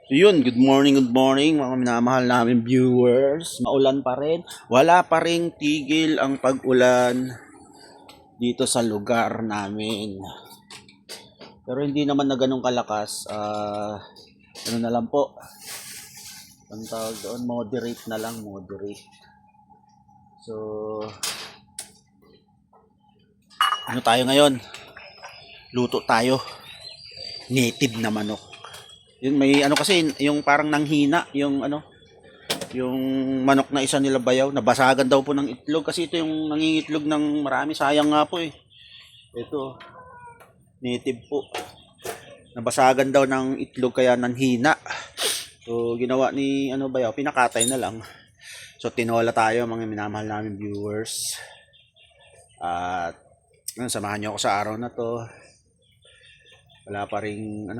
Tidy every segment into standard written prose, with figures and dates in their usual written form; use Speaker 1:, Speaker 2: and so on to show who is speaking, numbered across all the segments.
Speaker 1: So yun, good morning mga minamahal namin viewers. Maulan pa rin. Wala pa ring tigil ang pag-ulan dito sa lugar namin. Pero hindi naman na ganun kalakas. Ano na lang po. Ang tawag doon, moderate na lang, moderate. So, ano tayo ngayon? Luto tayo. Native na manok. Yun may ano kasi yung parang nanghina yung yung manok na isa nila bayaw, nabasagan daw po ng itlog kasi ito yung nangingitlog ng marami, sayang nga po eh. Ito native po. Nabasagan daw ng itlog kaya nanghina. So ginawa ni bayaw, pinakatay na lang. So tinola tayo mga minamahal namin viewers. At samahan niyo ako sa araw na to. Wala pa ring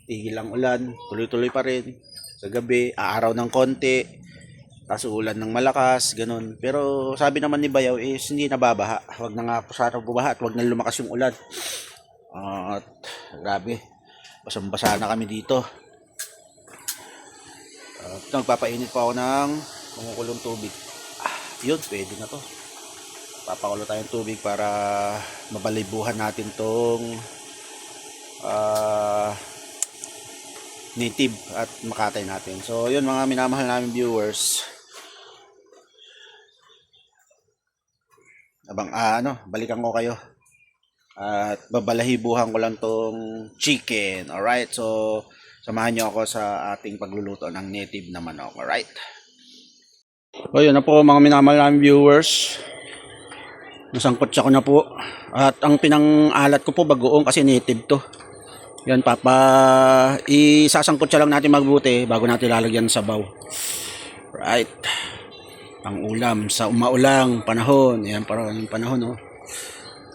Speaker 1: tigil ang ulan, tuloy-tuloy pa rin. Sa gabi, aaraw ng konti, tapos ulan ng malakas, ganun. Pero sabi naman ni Bayaw is hindi nababaha. Huwag na nga po sana bumaha at huwag na lumakas yung ulan. At grabe, basang-basa na kami dito. Nagpapainit pa ako ng kumukulong tubig. Yun, pwede na to. Papakulo tayong tubig para mabalibuhan natin tong native at makatay natin. So yun mga minamahal namin viewers, balikan ko kayo at babalahibuhan ko lang tong chicken. Alright, so samahan nyo ako sa ating pagluluto ng native na manok. Alright, so yun na po mga minamahal namin viewers, nasangkot siya ko na po at ang pinang-alat ko po bagoong kasi native to. Yan, isasangkot siya lang natin mabuti bago natin lalagyan sa sabaw. Right. Ang ulam sa umaulang panahon. Yan, parang yung panahon, no?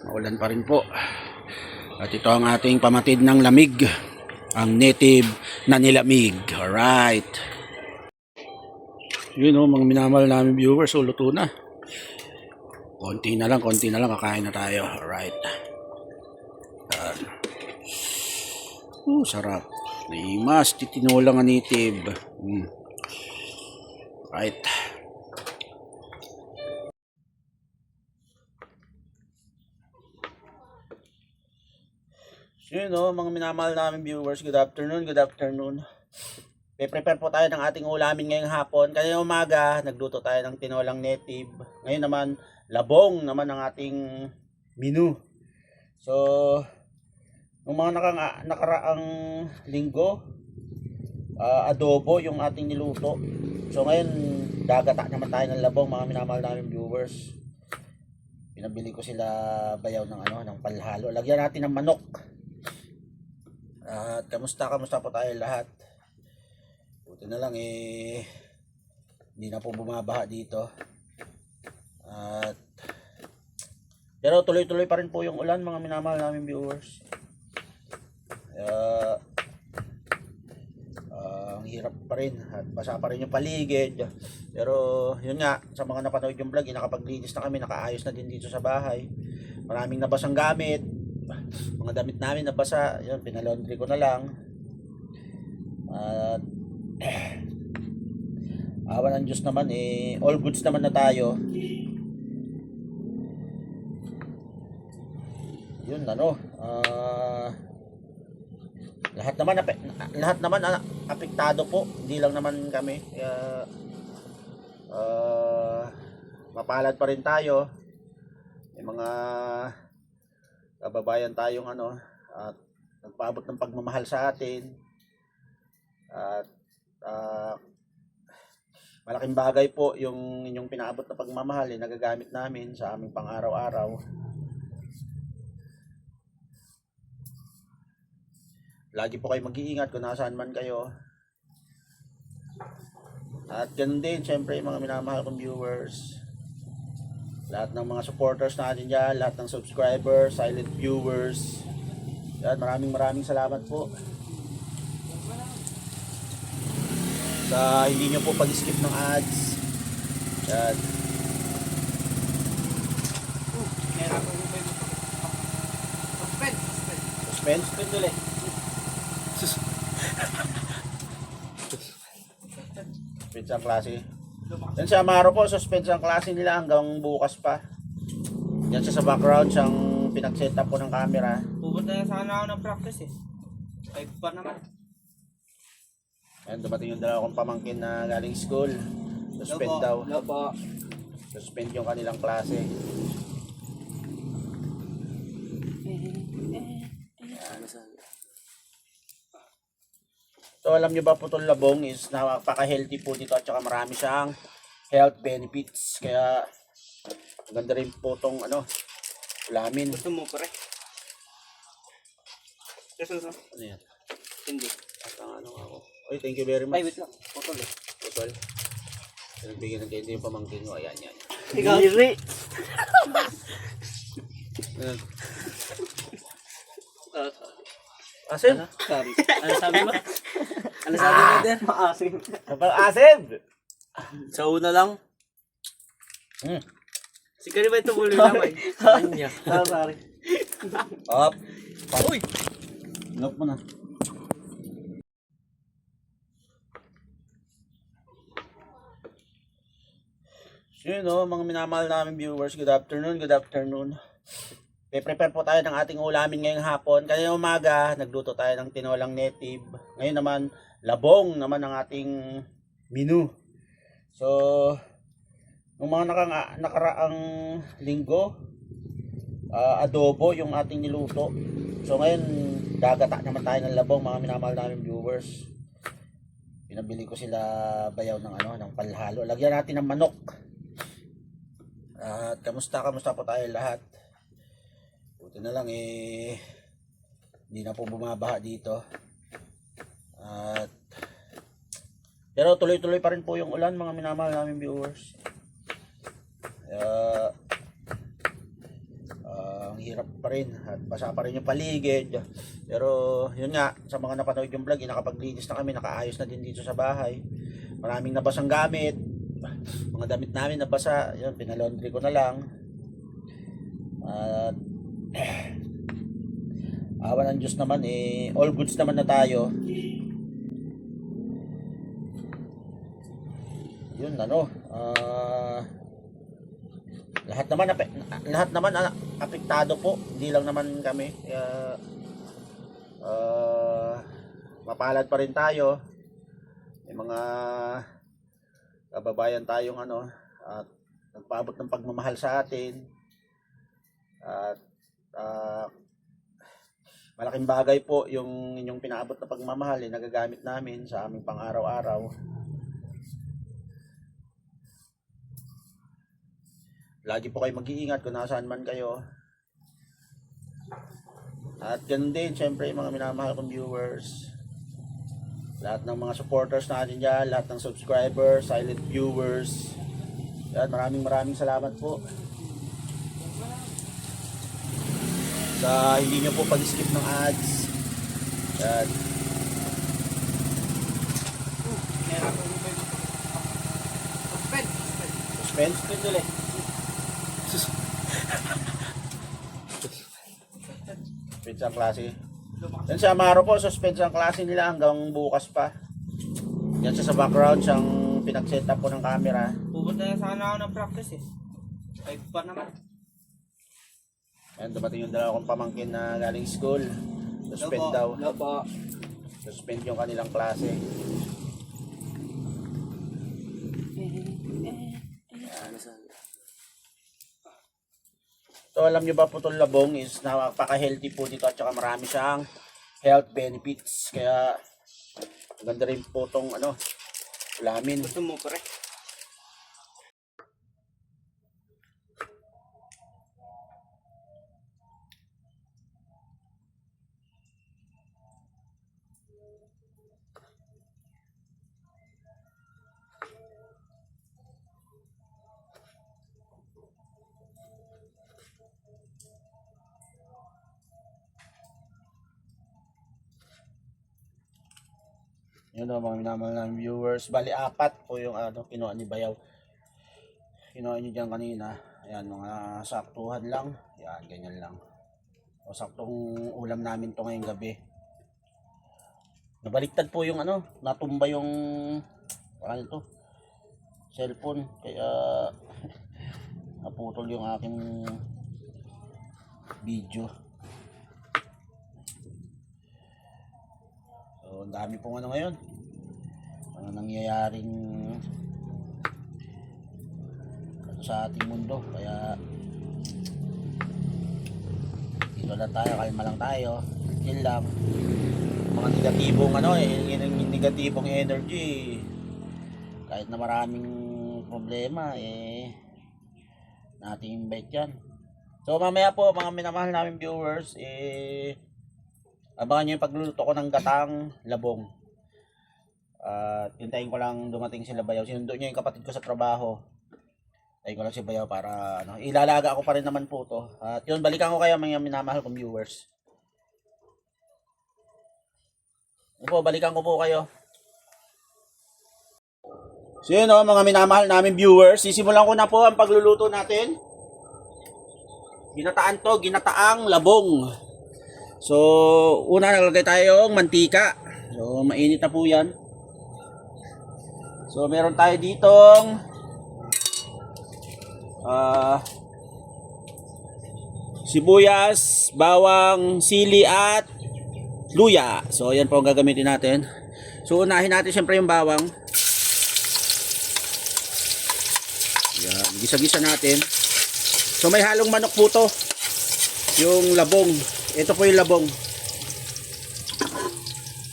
Speaker 1: Maulan pa rin po. At ito ang ating pamatid ng lamig. Ang native na nilamig. Alright. Yun, no, mga minamahal namin viewers, luto na. Konti na lang, kakain na tayo. Alright. Sarap. Naimas, titinola nga native. Right. Yun mga minamahal namin viewers, good afternoon. Prepare po tayo ng ating ulamin ngayong hapon. Kanina umaga, nagluto tayo ng tinolang native. Ngayon naman, labong naman ang ating menu. So, nung mga nakaraang linggo, adobo yung ating niluto. So ngayon, gagata naman tayo ng labong mga minamahal namin viewers. Pinabili ko sila bayaw ng palhalo. Lagyan natin ng manok. At kamusta po tayo lahat? Buti na lang hindi na po bumabaha dito. At pero tuloy-tuloy pa rin po yung ulan mga minamahal namin viewers. Ang hirap pa rin at basa pa rin yung paligid, pero yun nga, sa mga napanood yung vlog, nakapaglinis na kami, nakaayos na din dito sa bahay. Maraming nabasang gamit, mga damit namin nabasa, yun, pinalaundry ko na lang. At awa ng Diyos naman, all goods naman na tayo. Yun, lahat naman apektado po, hindi lang naman kami. Kaya mapalad pa rin tayo. May mga kababayan tayong at nagpaabot ng pagmamahal sa atin. At malaking bagay po yung inyong pinaabot na pagmamahal, nagagamit namin sa aming pang-araw-araw. Lagi po kayo mag-iingat kung nasaan man kayo. At ganun din, syempre, mga minamahal kong viewers, lahat ng mga supporters natin dyan, lahat ng subscribers, silent viewers, yan, maraming salamat po sa hindi nyo po pag-skip ng ads. Yan. Suspend ulit. Suspense ang klase. Yan si Amaro po, suspense ang klase nila hanggang bukas pa. Yan siya sa background, siyang pinag-set up po ng camera.
Speaker 2: Pupunta na sana ako ng practice eh. 5 pa naman.
Speaker 1: Ayan, dumating yung dalawa kong pamangkin na galing school. Suspend daw.
Speaker 2: Lopo.
Speaker 1: Suspend yung kanilang klase. So alam nyo ba po itong labong is napaka-healthy po dito at saka marami siyang health benefits. Kaya maganda rin po itong ulamin.
Speaker 2: Gusto mo pare? Yes.
Speaker 1: Ano yan?
Speaker 2: Hindi.
Speaker 1: At ang ako. Oy, thank you very much.
Speaker 2: Ay, wait lang. Putol eh.
Speaker 1: Putol. Nagbigyan ng ganito yung pamangkin mo. Ayan, yan.
Speaker 2: Ikaw. Diri.
Speaker 1: Asim?
Speaker 2: Sorry. Ano sabi mo? Ano sabi mo din? Maasim.
Speaker 1: Kapag asim!
Speaker 2: Sa una lang.
Speaker 1: Hmm.
Speaker 2: Si Kari ba ito muli naman? Kanya. Sorry.
Speaker 1: Up.
Speaker 2: Uy!
Speaker 1: Lock mo na. So yun mga minamahal namin viewers, good afternoon, good afternoon. Prepare po tayo ng ating ulamin ngayong hapon. Kanina umaga, nagluto tayo ng tinolang native. Ngayon naman, labong naman ang ating menu. So, nung mga nakaraang linggo, adobo yung ating niluto. So ngayon, gagata naman tayo ng labong mga minamahal namin viewers. Pinabili ko sila bayaw ng palhalo. Lagyan natin ng manok. At kamusta po tayo lahat? Buti na lang hindi na po bumabaha dito. At pero tuloy-tuloy pa rin po yung ulan mga minamahal namin viewers. Ang hirap pa rin at basa pa rin yung paligid. Pero yun nga, sa mga napanood yung vlog, nakapaglinis na kami, nakaayos na din dito sa bahay. Maraming nabasang gamit. Mga damit namin nabasa, yun, pinalaundry ko na lang. At awa ng Diyos naman all goods naman na tayo. Yun lahat naman apektado po, hindi lang naman kami. Kaya mapalad pa rin tayo. May mga kababayan tayong at nagpaabot ng pagmamahal sa atin. At malaking bagay po yung inyong pinaabot na pagmamahal nagagamit namin sa aming pang-araw-araw. Lagi po kayo mag-iingat kung nasaan man kayo. At ganun din, syempre mga minamahal kong viewers, lahat ng mga supporters natin dyan, lahat ng subscribers, silent viewers, yan, maraming salamat po sa hindi nyo po pag-skip ng ads. Yan. Suspend ulit. Suspense ang klase. Yan si Amaro po, suspense ang klase nila hanggang bukas pa. Yan siya sa background, siyang pinag-set up po ng camera.
Speaker 2: Pupunta na sana ako ng practice eh. 5 pa naman.
Speaker 1: Ayan, dumating yung dalawa kong pamangkin na galing school. Suspend daw.
Speaker 2: Lopo.
Speaker 1: Suspend yung kanilang klase. So alam nyo ba po itong labong is napaka-healthy po dito at saka marami siyang health benefits. Kaya maganda rin po itong ulamin.
Speaker 2: Gusto mo pare?
Speaker 1: Yun mga minamahal ng viewers. Bali 4 po yung kinuha ni Bayaw. Kinuha niyo dyan kanina. Ayan, mga saktuhan lang. Ayan, ganyan lang. O saktong ulam namin to ngayong gabi. Nabaliktad po yung natumba yung ito. cellphone kaya naputol yung aking video. So ang dami pong ano ngayon, ano nangyayaring sa ating mundo, kaya dito lang tayo, kalma lang tayo, chill lang. Mga negatibong ano yung negatibong energy, kahit na maraming problema nating invite yan. So mamaya po mga minamahal namin viewers, abangan nyo yung pagluluto ko ng gatang labong. At hintayin ko lang dumating sila Bayaw. Sinundo niya yung kapatid ko sa trabaho. Hintayin ko lang si Bayaw para ano, ilalaga ako pa rin naman po to. At yun, balikan ko kaya mga minamahal kong viewers. Yun po, balikan ko po kayo. So yun o, mga minamahal namin viewers, sisimulan ko na po ang pagluluto natin. Ginataan to, ginataang labong. So una naglagay tayong mantika. So mainit na po yan. So meron tayo ditong sibuyas, bawang, sili at luya. So yan po ang gagamitin natin. So unahin natin syempre yung bawang. Yan, gisa-gisa natin. So may halong manok po to, yung labong. Ito po yung labong.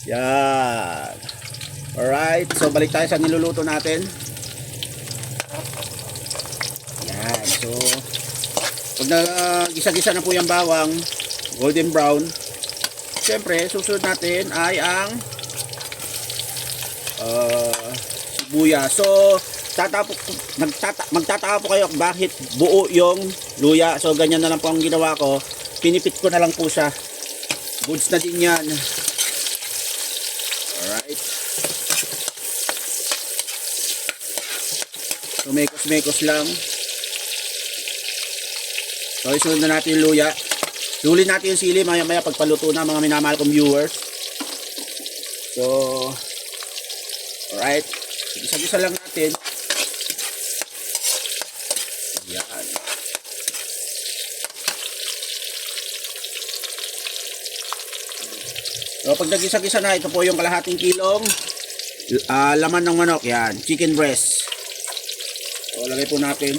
Speaker 1: Yan. Alright, so balik tayo sa niluluto natin. Yan, so pag gisa-gisa na po yung bawang, golden brown, syempre susunod natin ay ang sibuyas. So magtataka po kayo bakit buo yung luya. So ganyan na lang po ang ginawa ko, pinipit ko na lang po siya. Goods na din yan. Alright, so mekos lang. So isunod na natin yung luya. Lulin natin yung sili maya maya pagpaluto na mga minamahal kong viewers. So alright, gisa-gisa lang natin. Yan. So pag nagisa-gisa na, ito po yung kalahating kilong laman ng manok. Yan, chicken breast. So lagay po natin.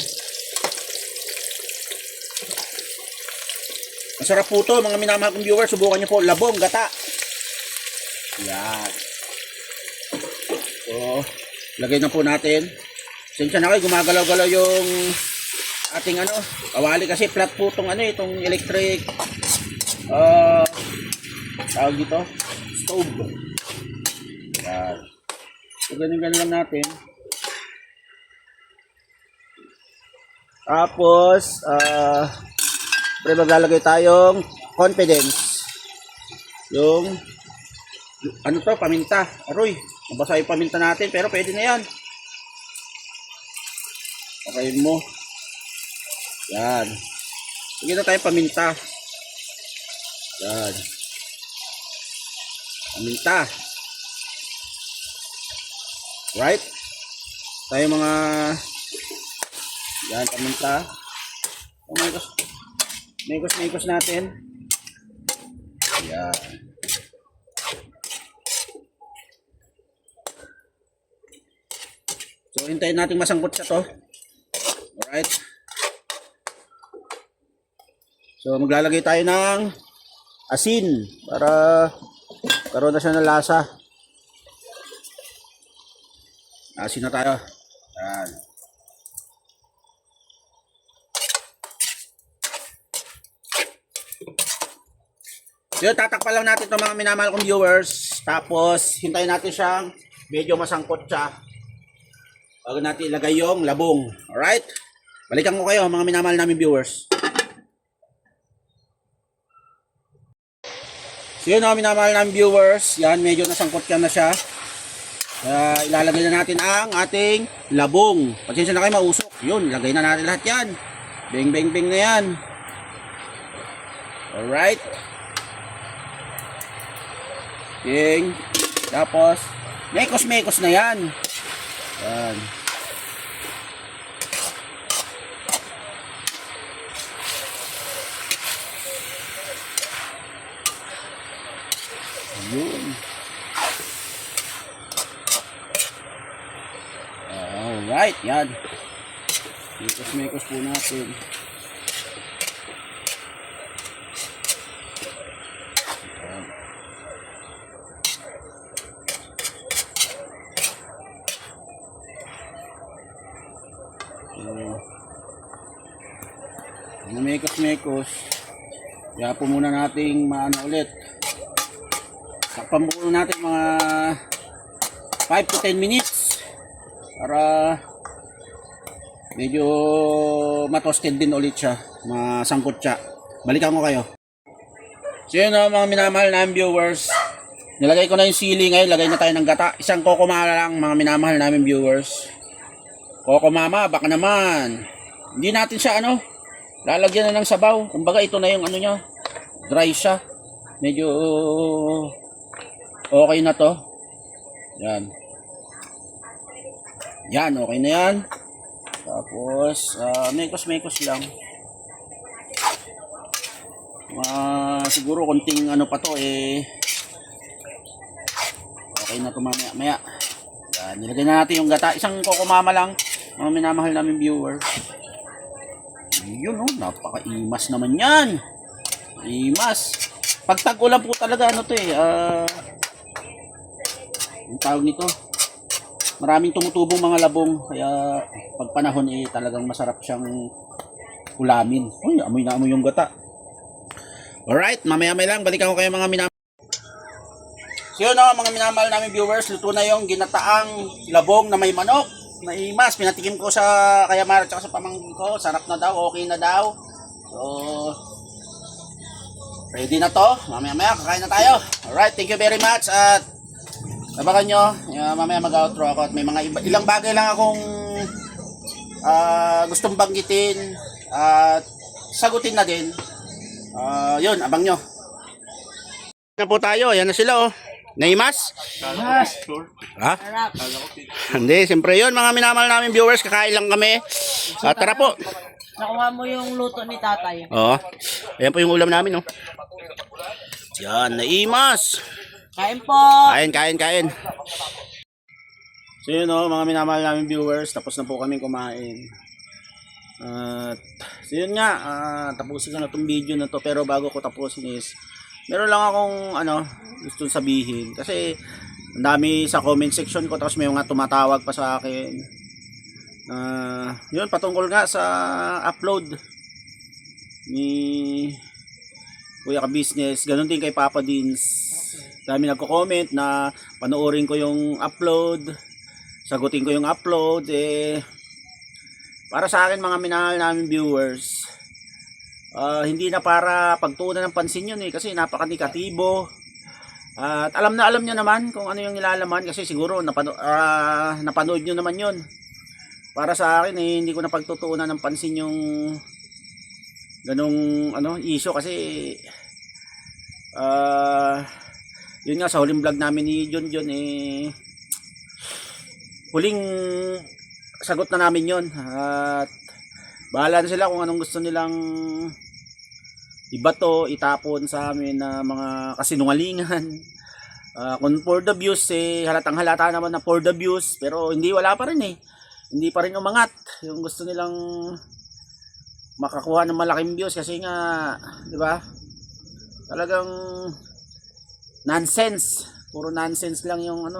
Speaker 1: Masarap po to mga minamahal kong viewers. Subukan nyo po, labong gata. Yan. So lagay na po natin. Sensya na kayo, gumagalaw-galaw yung ating ano, kawali kasi flat po itong ano, itong electric tawag dito, stove. Yan. So ganun-ganun lang natin. Tapos pre maglalagay tayong confidence. Yung ano to, paminta. Aroy, nabasa yung paminta natin pero pwede na yan. Okay mo. Yan. Sige na tayo paminta. Yan. Paminta. Right? Tayo mga yan, paminta. Mekos natin. Yan. So hintayin natin masangkot siya to. Alright. So maglalagay tayo ng asin para karoon na siya ng lasa. Asin na tayo. Yan. So tatakpan lang natin itong mga minamahal kong viewers. Tapos hintayin natin siyang medyo masangkot siya bago natin ilagay yung labong. Alright? Balikan ko kayo mga minamahal namin viewers. So yun mga minamahal namin viewers. Yan, medyo nasangkot yan na siya. Ilalagay na natin ang ating labong. Pasensya na kayo, mausok. Yun, lagay na natin lahat yan. Bing bing bing na yan. Alright. Tapos mekos na yan. Yan. Yun. Alright, yan. Mekos po natin. Mekos. Kaya po muna nating maano ulit. Takpan po natin mga 5 to 10 minutes para medyo matosted din ulit siya, masangkot siya. Balikan ko kayo. So yun mga minamahal na viewers, nilagay ko na yung sili ngayon, lagay na tayo ng gata. Isang kokomama lang mga minamahal namin viewers. Kokomama, baka naman hindi natin siya lalagyan na ng sabaw. Kumbaga ito na yung niya, dry siya. Medyo okay na to. Yan. Yan, okay na yan. Tapos, mekos lang. Siguro konting pa to okay na to maya. Yan, nilagay na natin yung gata. Isang kokomama lang, mga minamahal namin viewers. Yun napaka-imas naman yan. Imas. Pag tag-ulan po talaga yung tawag nito, maraming tumutubong mga labong, kaya pag panahon talagang masarap siyang ulamin. Uy, amoy na amoy yung gata. Alright, mamaya lang balikan ko kayo mga minamahal. So yun mga minamahal namin viewers, luto na yung ginataang labong na may manok na imas. Pinatikim ko sa kaya Mara at sa pamangkin ko, sarap na daw, okay na daw. So ready na to, mamaya kakain na tayo. Alright, thank you very much at abangan nyo, mamaya mag-outro ako at may mga ilang bagay lang akong gustong banggitin at sagutin na din. Yun, abang nyo. Na po tayo, ayan na sila Naimas? Ha? Hindi, siyempre yun mga minamahal namin viewers, kakain lang kami. Tara po.
Speaker 2: Nakuha mo yung luto ni tatay.
Speaker 1: Oo. Ayan po yung ulam namin Yan, Naimas.
Speaker 2: Kain po!
Speaker 1: Kain. So yun mga minamahal namin viewers, tapos na po kami kumain. So yun nga, tapusin ko na itong video na to, pero bago ko tapusin is, meron lang akong gusto sabihin. Kasi, ang dami sa comment section ko, tapos may mga tumatawag pa sa akin. Yun, patungkol nga sa upload ni Kuya Ka Business, ganun din kay Papa Dins. Dami nagko-comment na panoorin ko yung upload, sagutin ko yung upload. Para sa akin mga minahal namin viewers, hindi na para pagtuunan ng pansin yun kasi napaka-negatibo. At alam nyo naman kung ano yung nilalaman, kasi siguro napanood nyo naman yun. Para sa akin hindi ko na pagtutuunan ng pansin yung ganong issue, kasi yun nga sa huling vlog namin ni John huling sagot na namin yun, at bahala na sila kung anong gusto nilang ibato, itapon sa amin na mga kasinungalingan. Kung for the views halatang halata naman na for the views, pero wala pa rin hindi pa rin umangat yung gusto nilang makakuha ng malaking views, kasi nga di ba talagang nonsense, puro nonsense lang yung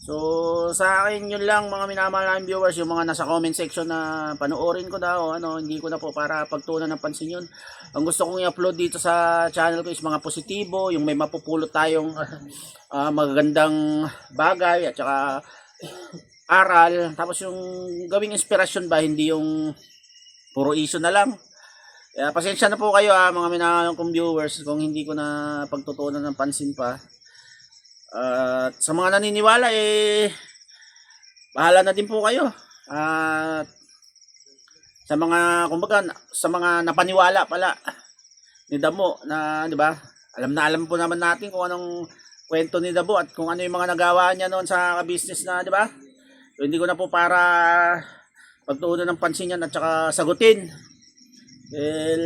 Speaker 1: So sa akin yun lang mga minamahal namin viewers, yung mga nasa comment section na panoorin ko daw hindi ko na po para pagtuunan ng pansin yun. Ang gusto kong i-upload dito sa channel ko is mga positibo, yung may mapupulot tayong magagandang bagay at saka aral, tapos yung gawing inspirasyon ba, hindi yung puro issue na lang. Kaya pasensya na po kayo mga minamahal kong viewers kung hindi ko na pagtutuunan ng pansin pa. At sa mga naniniwala bahala na din po kayo. At sa mga sa mga napaniwala pala ni Damo na di ba? Alam po naman natin kung anong kwento ni Damo at kung ano yung mga nagawa niya noon sa business na di ba? So, hindi ko na po para pagtuunan ng pansin yan at saka sagutin.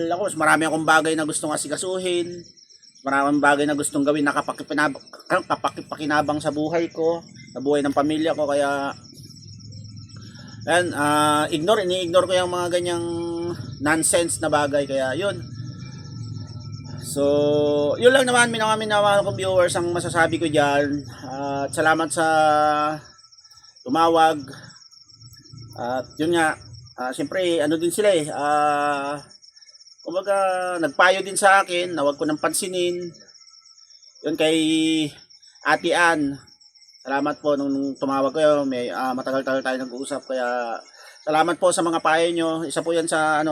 Speaker 1: Ako, marami akong bagay na gustong asikasuhin. maraming bagay na gustong gawin na kapakipakinabang sa buhay ko, sa buhay ng pamilya ko. Kaya yan, ini-ignore ko yung mga ganyang nonsense na bagay. Kaya yun. So, yun lang naman, minamahal kong viewers ang masasabi ko dyan. At salamat sa tumawag. At yun nga, siyempre, ano din sila eh, kumbaga, nagpayo din sa akin na wag ko nang pansinin. Yun kay Ate Ann. Salamat po nung tumawag kayo. May matagal-tagal tayo nag-uusap. Kaya salamat po sa mga payo nyo. Isa po yan sa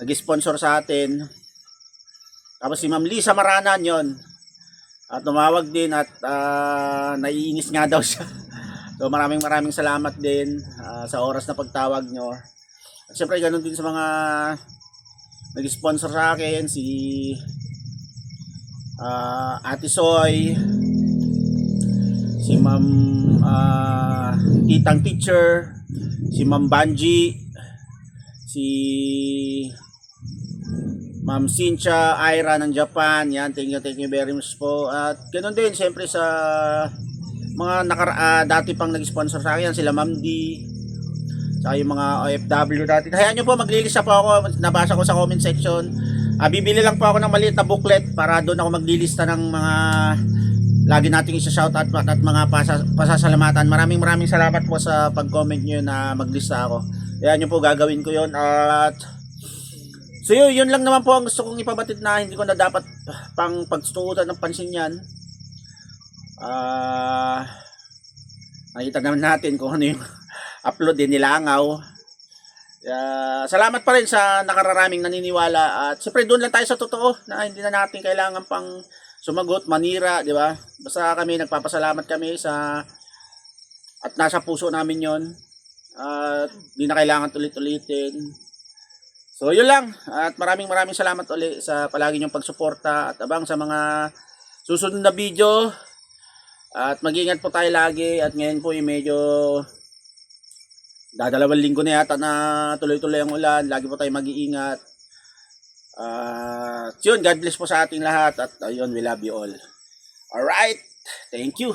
Speaker 1: nag-sponsor sa atin. Tapos si Ma'am Lisa Maranan yon. At tumawag din at naiinis nga daw siya. So maraming salamat din sa oras na pagtawag nyo. At syempre ganun din sa mga nag-sponsor sa akin, si Ate Soy, si Ma'am Titang Teacher, si Ma'am Banji, si Ma'am Cynthia Ira ng Japan. Yan, thank you very much po. At ganoon din siyempre sa mga dati pang nag-sponsor sa akin, sila Ma'am D, saka yung mga OFW dati. Hayaan nyo po, maglilista po ako. Nabasa ko sa comment section. Bibili lang po ako ng maliit na booklet para doon ako maglilista ng mga lagi nating isa-shoutout at mga pasasalamatan. Maraming salamat po sa pag-comment nyo na maglista ako. Hayaan nyo po, gagawin ko yon. At so yun lang naman po ang gusto kong ipabatid na hindi ko na dapat pang pagtutuutan ng pansin yan. Nakita naman natin kung ano yung upload din nilangaw. Salamat pa rin sa nakararaming naniniwala. At siyempre doon lang tayo sa totoo na hindi na natin kailangan pang sumagot, manira, di ba? Basta kami, nagpapasalamat kami sa at nasa puso namin yon. At hindi na kailangan ulit-ulitin. So yun lang, at maraming salamat ulit sa palagi niyong pagsuporta at abang sa mga susunod na video. At mag-ingat po tayo lagi. At ngayon po yung medyo dadalawang linggo na yata na tuloy-tuloy ang ulan. Lagi po tayo mag-iingat. Yun, God bless po sa ating lahat. At ayun, we love you all. Alright, thank you.